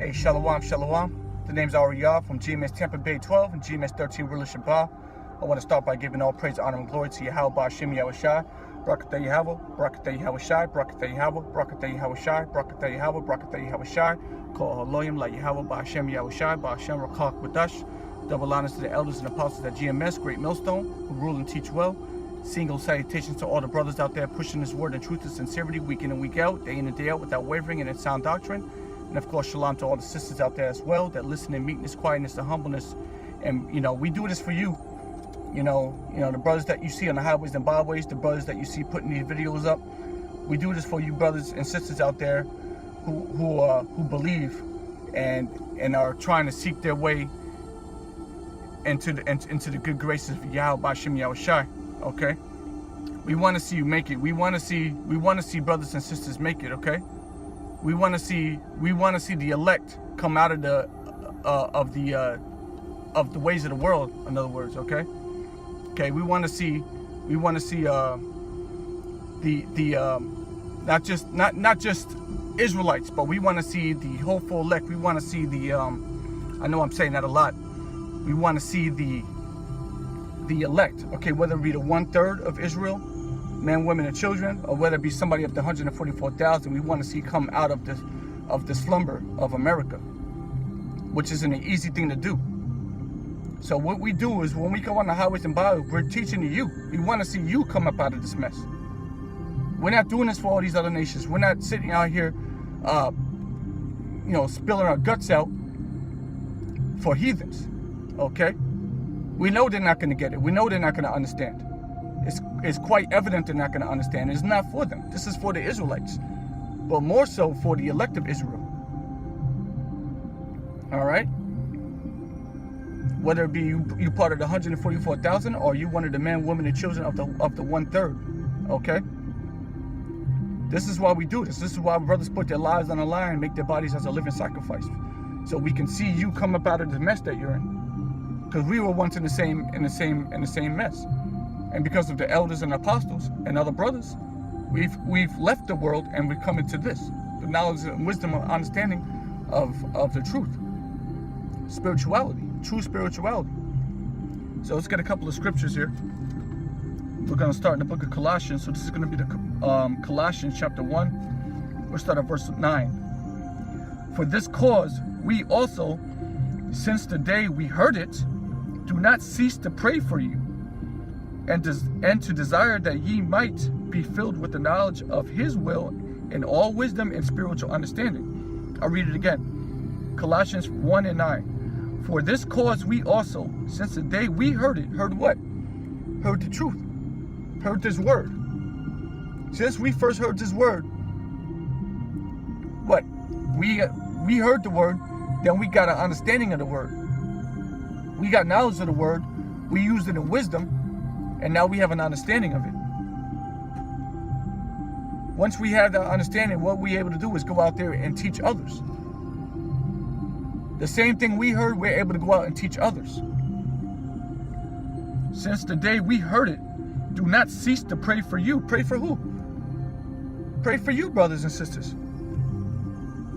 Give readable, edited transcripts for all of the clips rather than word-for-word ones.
Hey, Shalom, Shalom. The name's Ariyah from GMS Tampa Bay 12 and GMS 13 Ruler Shabbat. I want to start by giving all praise, honor, and glory to Yahweh Ba'Shem Yahushai. Barakatah Yahweh, Barakatah Yahushai, Barakatah Yahweh, Barakatah Yahushai, Barakatah Yahweh, Barakatah Yahushai. Call Haloyim like Yahweh Ba'Shem Yahushai, Ba'Shem Rakak Wadash. Double honors to the elders and apostles at GMS, Great Millstone, who rule and teach well. Single salutations to all the brothers out there pushing this word and truth and sincerity week in and week out, day in and day out without wavering and in sound doctrine. And of course, shalom to all the sisters out there as well that listen in meekness, quietness, and humbleness. And we do this for you. The brothers that you see on the highways and byways, the brothers that you see putting these videos up. We do this for you brothers and sisters out there who believe and are trying to seek their way into the good graces of Yahweh Ba'Shem Yahushai. Okay, we want to see you make it. We want to see brothers and sisters make it. Okay, we want to see the elect come out of the ways of the world. In other words, okay, we want to see not just Israelites, but we want to see the hopeful elect. We want to see the I know I'm saying that a lot. We want to see the elect, okay, whether it be the 1/3 of Israel, men, women, and children, or whether it be somebody of the 144,000, we want to see come out of the slumber of America, which isn't an easy thing to do. So what we do is when we go on the highways and byways, we're teaching to you. We want to see you come up out of this mess. We're not doing this for all these other nations. We're not sitting out here, spilling our guts out for heathens, okay? We know they're not going to get it. We know they're not going to understand. It's quite evident they're not going to understand. It's not for them. This is for the Israelites, but more so for the elect of Israel. All right? Whether it be you part of the 144,000 or you one of the men, women, and children of the 1/3. Okay? This is why we do this. This is why brothers put their lives on the line and make their bodies as a living sacrifice, so we can see you come up out of the mess that you're in. Because we were once in the same mess, and because of the elders and apostles and other brothers, we've left the world and we've come into this, the knowledge and wisdom and understanding of the truth, spirituality, true spirituality. So let's get a couple of scriptures here. We're going to start in the book of Colossians. So this is going to be the Colossians chapter 1. We'll start at verse 9. For this cause we also, since the day we heard it, do not cease to pray for you, and to desire that ye might be filled with the knowledge of his will in all wisdom and spiritual understanding. I'll read it again. Colossians 1 and 9. For this cause we also, since the day we heard it, heard what? Heard the truth. Heard this word. Since we first heard this word, what? We heard the word, then we got an understanding of the word. We got knowledge of the word, we used it in wisdom, and now we have an understanding of it. Once we have that understanding, what we're able to do is go out there and teach others. The same thing we heard, we're able to go out and teach others. Since the day we heard it, do not cease to pray for you. Pray for who? Pray for you, brothers and sisters.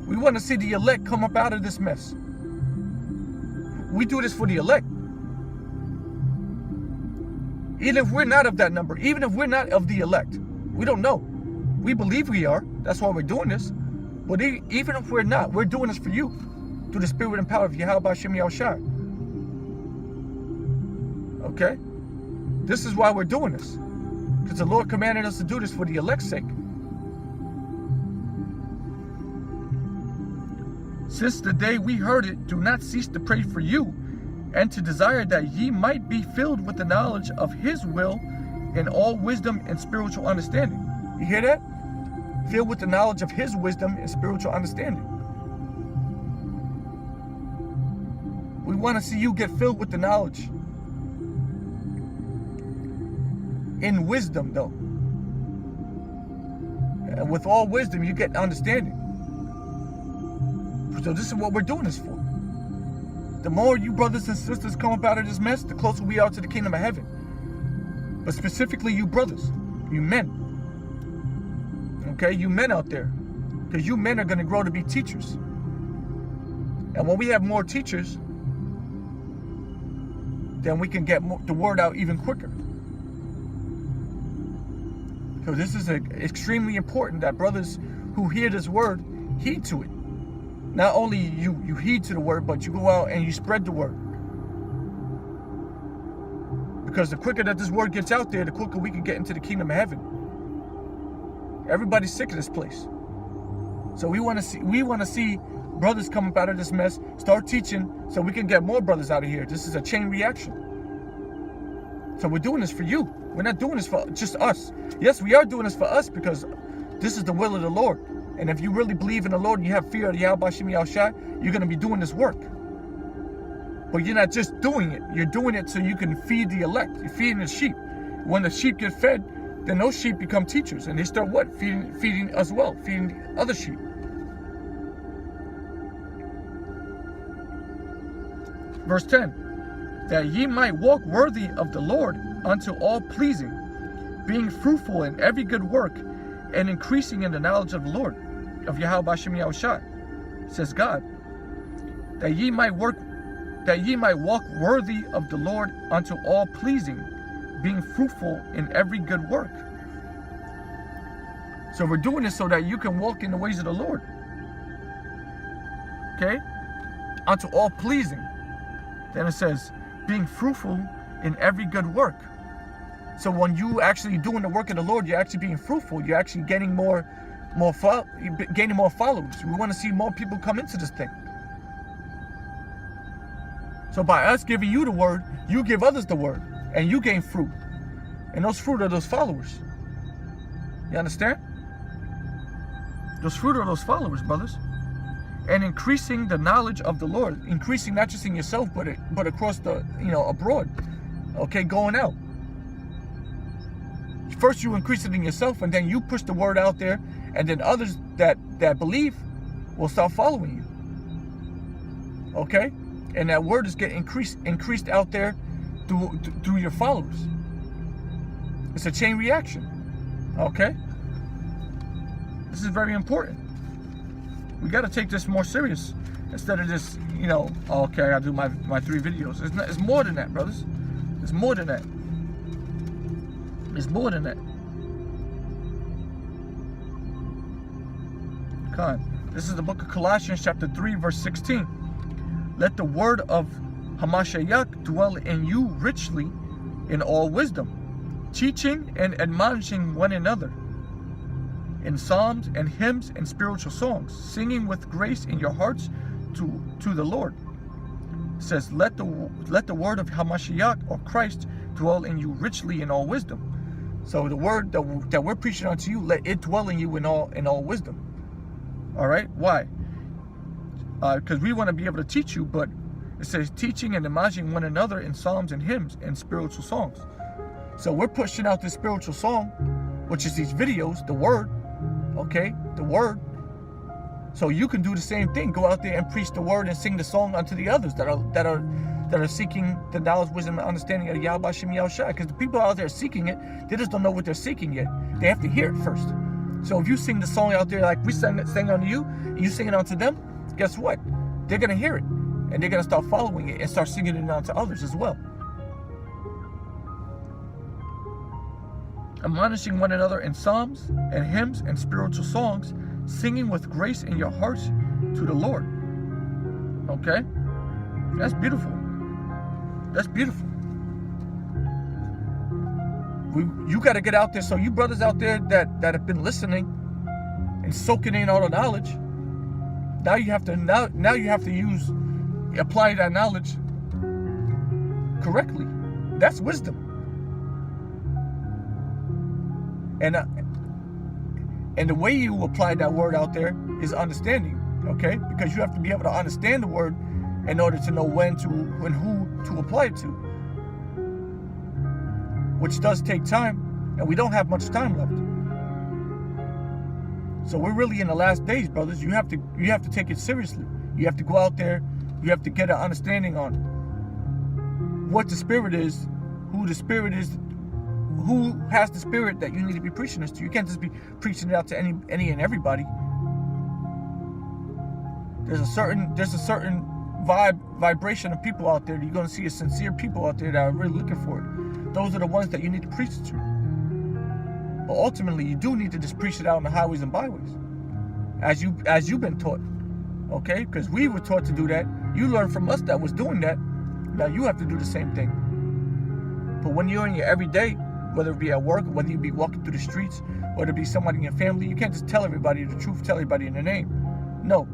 We want to see the elect come up out of this mess. We do this for the elect. Even if we're not of that number, even if we're not of the elect, we don't know. We believe we are. That's why we're doing this. But even if we're not, we're doing this for you, through the spirit and power of Yahweh Ba'Shem Yahushai. Okay? This is why we're doing this. Because the Lord commanded us to do this for the elect's sake. Since the day we heard it, do not cease to pray for you, and to desire that ye might be filled with the knowledge of his will in all wisdom and spiritual understanding. You hear that? Filled with the knowledge of his wisdom and spiritual understanding. We want to see you get filled with the knowledge. In wisdom, though. And with all wisdom, you get understanding. So this is what we're doing this for. The more you brothers and sisters come up out of this mess, the closer we are to the kingdom of heaven. But specifically you brothers, you men. Okay, you men out there. Because you men are going to grow to be teachers. And when we have more teachers, then we can get the word out even quicker. So this is extremely important that brothers who hear this word heed to it. Not only you heed to the word, but you go out and you spread the word. Because the quicker that this word gets out there, the quicker we can get into the kingdom of heaven. Everybody's sick of this place. So we want to see brothers come up out of this mess, start teaching, so we can get more brothers out of here. This is a chain reaction. So we're doing this for you. We're not doing this for just us. Yes, we are doing this for us because this is the will of the Lord. And if you really believe in the Lord and you have fear of the Yahweh Shem Yahushua, you're going to be doing this work. But you're not just doing it. You're doing it so you can feed the elect. You're feeding the sheep. When the sheep get fed, then those sheep become teachers. And they start what? Feeding us well. Feeding the other sheep. Verse 10. That ye might walk worthy of the Lord unto all pleasing, being fruitful in every good work, and increasing in the knowledge of the Lord, of Yahweh Shem Yahushua, says God. That ye might walk worthy of the Lord unto all pleasing, being fruitful in every good work. So we're doing this so that you can walk in the ways of the Lord. Okay? Unto all pleasing. Then it says, being fruitful in every good work. So when you actually doing the work of the Lord, you're actually being fruitful. You're actually getting more followers. We want to see more people come into this thing. So by us giving you the word, you give others the word, and you gain fruit. And those fruit are those followers. You understand? Those fruit are those followers, brothers. And increasing the knowledge of the Lord. Increasing not just in yourself, but across the, abroad. Okay, going out. First you increase it in yourself, and then you push the word out there, and then others that believe will start following you. Okay? And that word is getting increased out there through your followers. It's a chain reaction. Okay? This is very important. We got to take this more serious instead of just, okay, I gotta do my 3 videos. It's more than that, brothers. It's more than that. It's more than that. Come on. This is the book of Colossians chapter 3 verse 16. Let the word of Hamashiach dwell in you richly in all wisdom, teaching and admonishing one another in psalms and hymns and spiritual songs, singing with grace in your hearts to the Lord. It says, let the word of Hamashiach or Christ dwell in you richly in all wisdom. So the word that we're preaching unto you, let it dwell in you in all wisdom. All right? Why? Because we want to be able to teach you, but it says teaching and admonishing one another in psalms and hymns and spiritual songs. So we're pushing out this spiritual song, which is these videos, the word, okay, the word. So you can do the same thing. Go out there and preach the word and sing the song unto the others that are seeking the knowledge, wisdom, and understanding of Yahweh Shem Yahushua. Because the people out there seeking it, they just don't know what they're seeking yet. They have to hear it first. So if you sing the song out there like we sang unto you, and you sing it unto them, guess what? They're going to hear it. And they're going to start following it and start singing it unto others as well. Admonishing one another in psalms and hymns and spiritual songs, singing with grace in your hearts to the Lord. Okay? That's beautiful. That's beautiful. You got to get out there. So you brothers out there that have been listening and soaking in all the knowledge, now you have to apply that knowledge correctly. That's wisdom. And the way you apply that word out there is understanding, okay? Because you have to be able to understand the word in order to know when and who to apply it to, which does take time, and we don't have much time left. So we're really in the last days, brothers. You have to take it seriously. You have to go out there. You have to get an understanding on what the Spirit is, who the Spirit is, who has the Spirit that you need to be preaching this to. You can't just be preaching it out to any and everybody. There's a certain vibration of people out there. You're going to see a sincere people out there that are really looking for it. Those are the ones that you need to preach it to. But ultimately, you do need to just preach it out on the highways and byways, as you've been taught, okay? Because we were taught to do that. You learned from us that was doing that. Now you have to do the same thing. But when you're in your everyday, whether it be at work, whether you be walking through the streets, whether it be somebody in your family, you can't just tell everybody the truth, tell everybody in their name. No.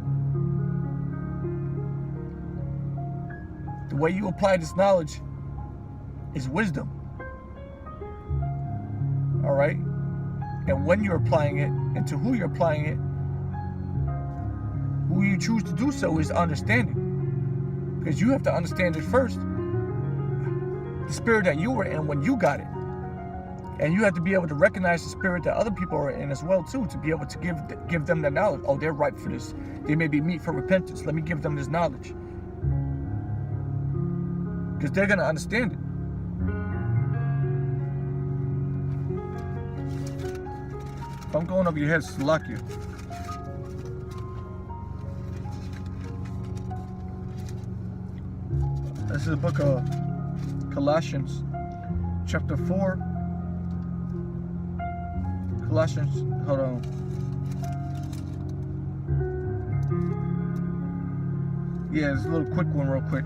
The way you apply this knowledge is wisdom. All right? And when you're applying it, and to who you're applying it, who you choose to do so is understanding. Because you have to understand it first. The spirit that you were in when you got it. And you have to be able to recognize the spirit that other people are in as well too, to be able to give them that knowledge. Oh, they're ripe for this. They may be meet for repentance. Let me give them this knowledge. Because they're going to understand it. If I'm going over your head, Salakia. This is the book of Colossians, chapter 4. Colossians, hold on. Yeah, it's a little quick one real quick.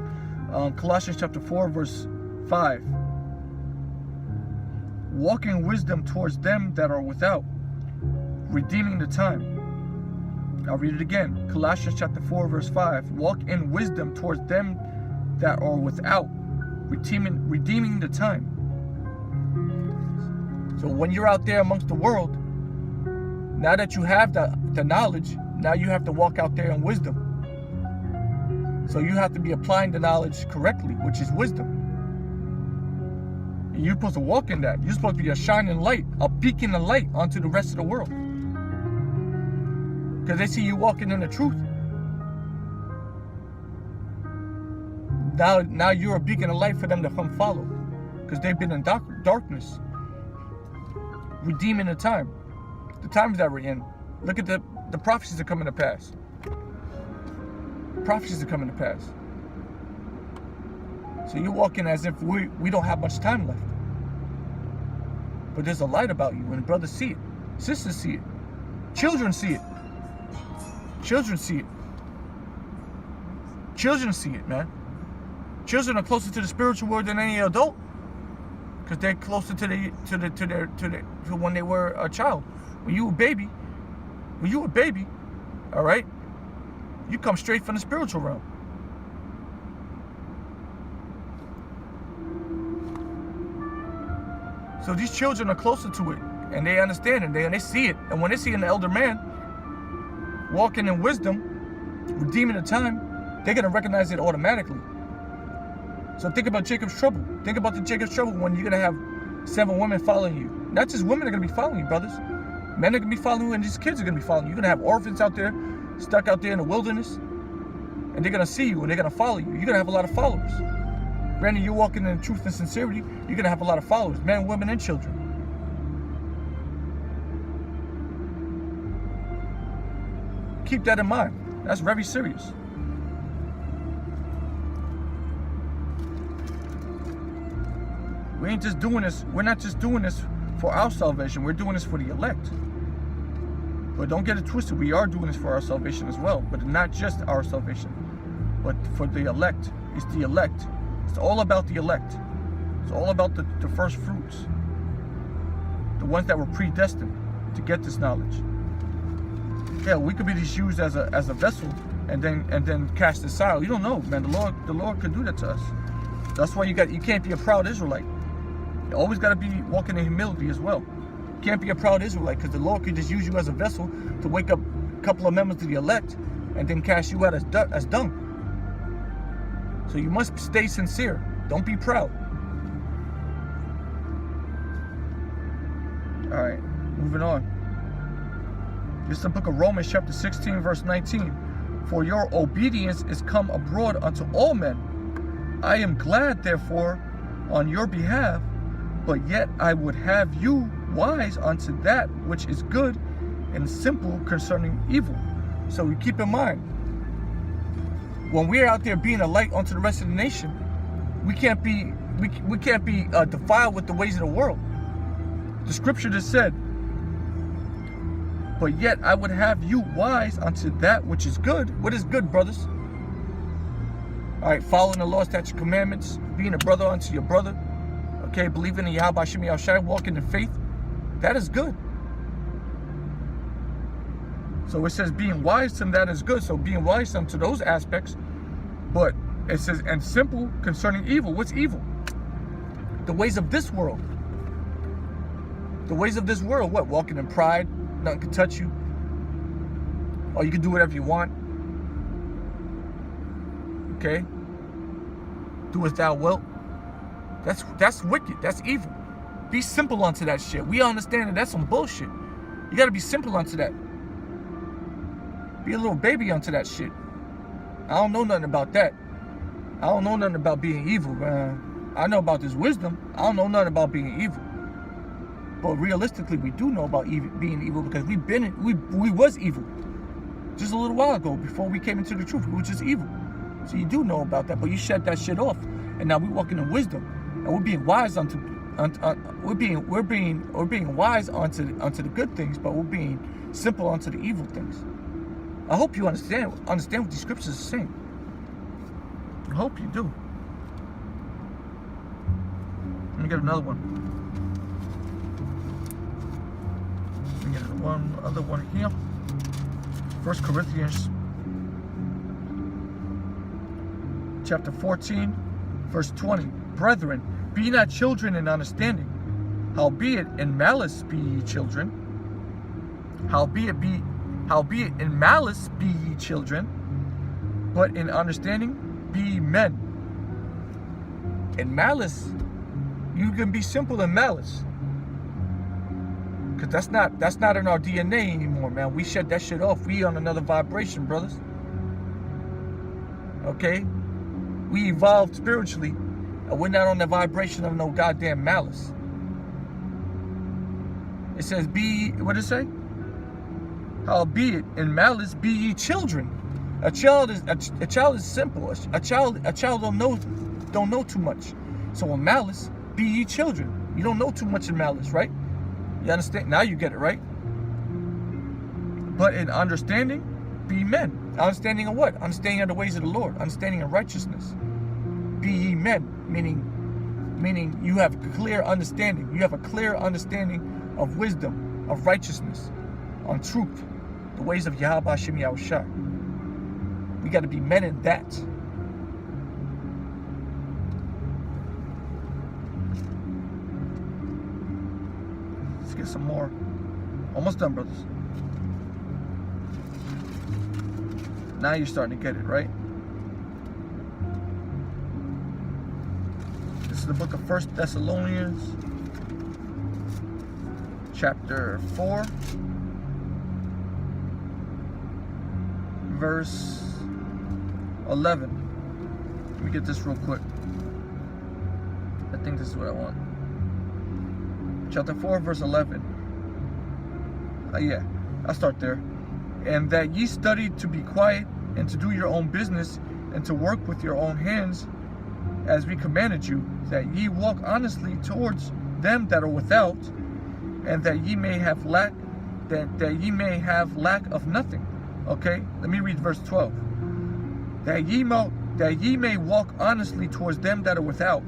Colossians chapter 4, verse 5. Walk in wisdom towards them that are without, redeeming the time. I'll read it again. Colossians chapter 4, verse 5. Walk in wisdom towards them that are without, redeeming the time. So when you're out there amongst the world, now that you have the knowledge, now you have to walk out there in wisdom. So you have to be applying the knowledge correctly, which is wisdom. And you're supposed to walk in that. You're supposed to be a shining light, a beacon of light onto the rest of the world. Because they see you walking in the truth. Now you're a beacon of light for them to come follow. Because they've been in darkness. Redeeming the time. The times that we're in. Look at the prophecies that are coming to pass. Prophecies are coming to pass. So you're walking as if we don't have much time left. But there's a light about you, and brothers see it. Sisters see it. Children see it. Children see it. Children see it, man. Children are closer to the spiritual world than any adult, because they're closer to when they were a child. When you were a baby, all right, you come straight from the spiritual realm. So these children are closer to it, and they understand it, and they see it. And when they see an elder man walking in wisdom, redeeming the time, they're gonna recognize it automatically. So think about Jacob's trouble. Think about the Jacob's trouble when you're gonna have 7 women following you. Not just women are gonna be following you, brothers. Men are gonna be following you, and these kids are gonna be following you. You're gonna have orphans out there, stuck out there in the wilderness, and they're gonna see you and they're gonna follow you. You're gonna have a lot of followers. Granted, you're walking in truth and sincerity, you're gonna have a lot of followers, men, women, and children. Keep that in mind. That's very serious. We ain't just doing this, we're not just doing this for our salvation, we're doing this for the elect. But don't get it twisted, we are doing this for our salvation as well, but not just our salvation, but for the elect. It's the elect. It's all about the elect. It's all about the first fruits. The ones that were predestined to get this knowledge. Yeah, we could be just used as a vessel and then cast aside. You don't know, man. The Lord could do that to us. That's why you can't be a proud Israelite. You always got to be walking in humility as well. You can't be a proud Israelite, because the Lord could just use you as a vessel to wake up a couple of members of the elect and then cast you out as dung. So you must stay sincere. Don't be proud. All right, moving on. This is the book of Romans chapter 16, verse 19. For your obedience is come abroad unto all men. I am glad, therefore, on your behalf, but yet I would have you wise unto that which is good and simple concerning evil. So we keep in mind, when we're out there being a light unto the rest of the nation, we can't be defiled with the ways of the world. The scripture just said, but yet I would have you wise unto that which is good. What is good, brothers? All right, following the law, statutes, commandments, being a brother unto your brother, okay, believing in Yahweh Hashem Yahushai, walking in faith, that is good. So it says being wise to them, that is good. So being wise to them to those aspects, but it says, and simple concerning evil. What's evil? The ways of this world. The ways of this world, what? Walking in pride, nothing can touch you. Or you can do whatever you want. Okay? Do as thou wilt. That's wicked. That's evil. Be simple unto that shit. We understand that that's some bullshit. You gotta be simple unto that. Be a little baby unto that shit. I don't know nothing about that. I don't know nothing about being evil, man. I know about this wisdom. I don't know nothing about being evil. But realistically, we do know about being evil because we was evil just a little while ago before we came into the truth. We were just evil. So you do know about that, but you shut that shit off, and now we're walking in wisdom, and we're being wise we're being wise unto the good things, but we're being simple unto the evil things. I hope you understand what these scriptures are saying. I hope you do. Let me get another one. Let me get one other one here. 1 Corinthians chapter 14, verse 20. Brethren, be not children in understanding, howbeit in malice be ye children. Howbeit in malice be ye children, but in understanding be men. In malice, you can be simple in malice. Cause that's not in our DNA anymore, man. We shut that shit off. We on another vibration, brothers. Okay? We evolved spiritually, and we're not on the vibration of no goddamn malice. It says, what does it say? Howbeit in malice be ye children. A child is simple. A child don't know too much. So in malice, be ye children. You don't know too much in malice, right? You understand? Now you get it, right? But in understanding, be men. Understanding of what? Understanding of the ways of the Lord. Understanding of righteousness. Be ye men, meaning you have clear understanding. You have a clear understanding of wisdom, of righteousness, on truth, the ways of Yahweh Hashem Yahushai. We got to be men in that. Let's get some more. Almost done, brothers. Now you're starting to get it, right? This is the book of 1 Thessalonians, chapter 4, verse 11. Let me get this real quick. I think this is what I want. Chapter 4, verse 11. Yeah, I'll start there. And that ye study to be quiet, and to do your own business, and to work with your own hands, as we commanded you, that ye walk honestly towards them that are without, and that ye may have lack, that ye may have lack of nothing. Okay, let me read verse 12. That ye may walk honestly towards them that are without,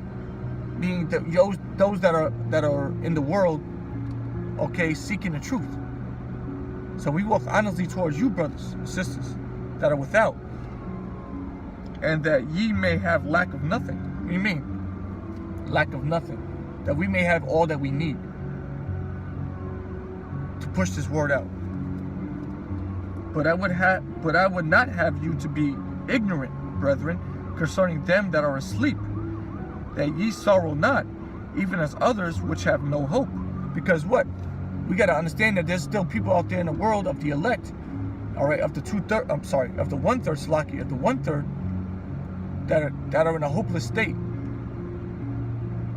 meaning those that are in the world, okay, seeking the truth. So we walk honestly towards you, brothers and sisters, that are without, and that ye may have lack of nothing. What do you mean? Lack of nothing. That we may have all that we need to push this word out. But I would not have you to be ignorant, brethren, concerning them that are asleep, that ye sorrow not, even as others which have no hope. Because what? We got to understand that there's still people out there in the world of the elect, all right, of the 1/3 Slaki, of the 1/3 that are in a hopeless state,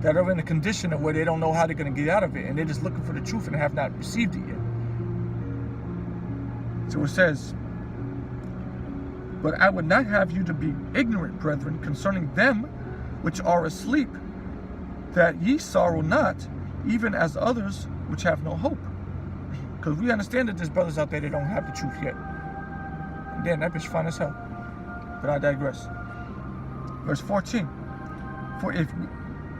that are in a condition of where they don't know how they're going to get out of it, and they're just looking for the truth and have not received it yet. So it says, But I would not have you to be ignorant, brethren, concerning them which are asleep, that ye sorrow not, even as others which have no hope. Because we understand that there's brothers out there that don't have the truth yet. And then that bitch fine as hell. But I digress. Verse 14.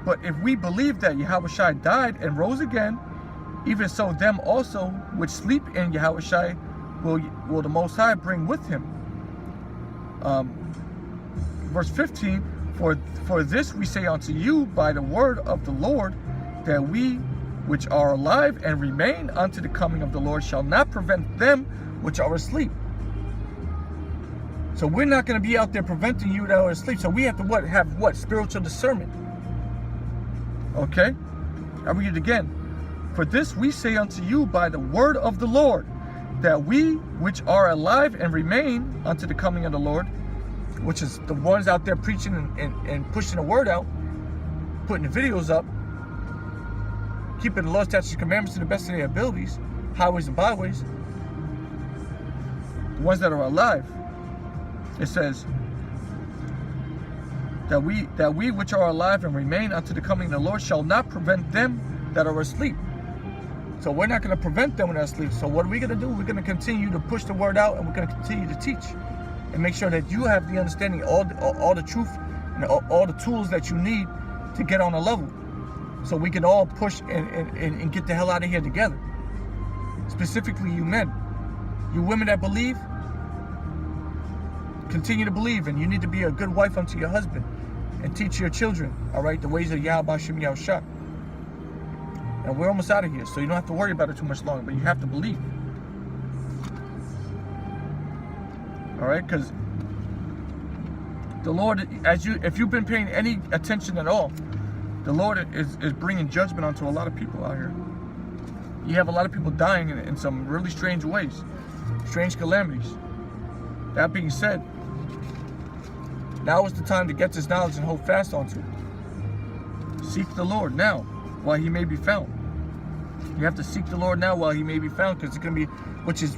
But if we believe that Yahushua died and rose again, even so them also which sleep in Yahushua will the Most High bring with him. Verse 15. For this we say unto you by the word of the Lord, that we which are alive and remain unto the coming of the Lord shall not prevent them which are asleep. So we're not going to be out there preventing you that are asleep. So we have to have what? Spiritual discernment. Okay? I'll read it again. For this we say unto you by the word of the Lord, that we which are alive and remain unto the coming of the Lord, which is the ones out there preaching and pushing the word out, putting the videos up, keeping the law, statutes, and commandments to the best of their abilities, highways and byways, the ones that are alive. It says that we which are alive and remain unto the coming of the Lord shall not prevent them that are asleep. So we're not going to prevent them when they're asleep. So what are we going to do? We're going to continue to push the word out, and we're going to continue to teach and make sure that you have the understanding, all the truth, and all the tools that you need to get on a level, so we can all push and get the hell out of here together. Specifically, you men, you women that believe, continue to believe, and you need to be a good wife unto your husband and teach your children, all right, the ways of Yahweh Shem Yahushua. And we're almost out of here, so you don't have to worry about it too much longer, but you have to believe. All right, because the Lord, if you've been paying any attention at all, the Lord is bringing judgment onto a lot of people out here. You have a lot of people dying in some really strange ways, strange calamities. That being said, now is the time to get this knowledge and hold fast onto it. Seek the Lord now while he may be found. You have to seek the Lord now while he may be found, because it's going to be, which is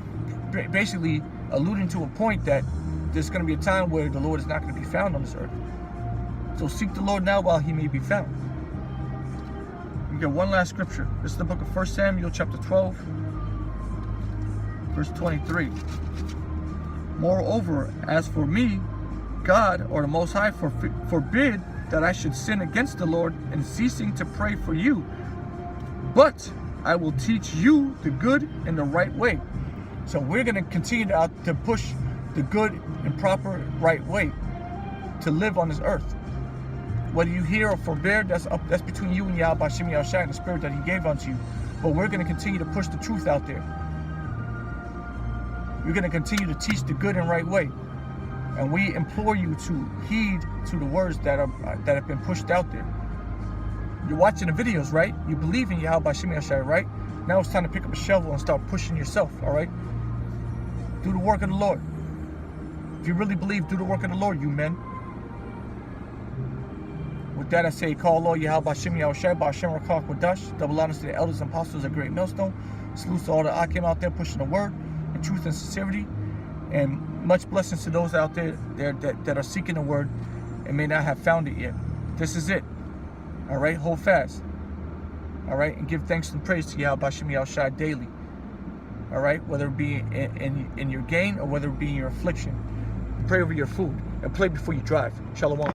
basically alluding to a point that there's going to be a time where the Lord is not going to be found on this earth. So seek the Lord now while he may be found. We get one last scripture. This is the book of 1 Samuel chapter 12, verse 23. Moreover, as for me, God, or the Most High, forbid that I should sin against the Lord in ceasing to pray for you. But I will teach you the good and the right way. So we're going to continue to push the good and proper right way to live on this earth. Whether you hear or forbear, that's between you and Yahweh Shem Yahushua and the spirit that he gave unto you. But we're going to continue to push the truth out there. We're going to continue to teach the good and right way. And we implore you to heed to the words that have been pushed out there. You're watching the videos, right? You believe in Yahweh Shem Yahushua, right? Now it's time to pick up a shovel and start pushing yourself, all right? Do the work of the Lord. If you really believe, do the work of the Lord, you men. With that, I say, call Lord Yahweh Shem Yahushua, Ba'ashem Rakah Kodash. Double honors to the elders and apostles of Great Millstone. Salutes to all the Akim out there pushing the word in truth and sincerity. And much blessings to those out there that are seeking the word and may not have found it yet. This is it. All right, hold fast. All right, and give thanks and praise to Yahweh Shem Yahushua daily. All right, whether it be in your gain or whether it be in your affliction. Pray over your food and pray before you drive. Shalom.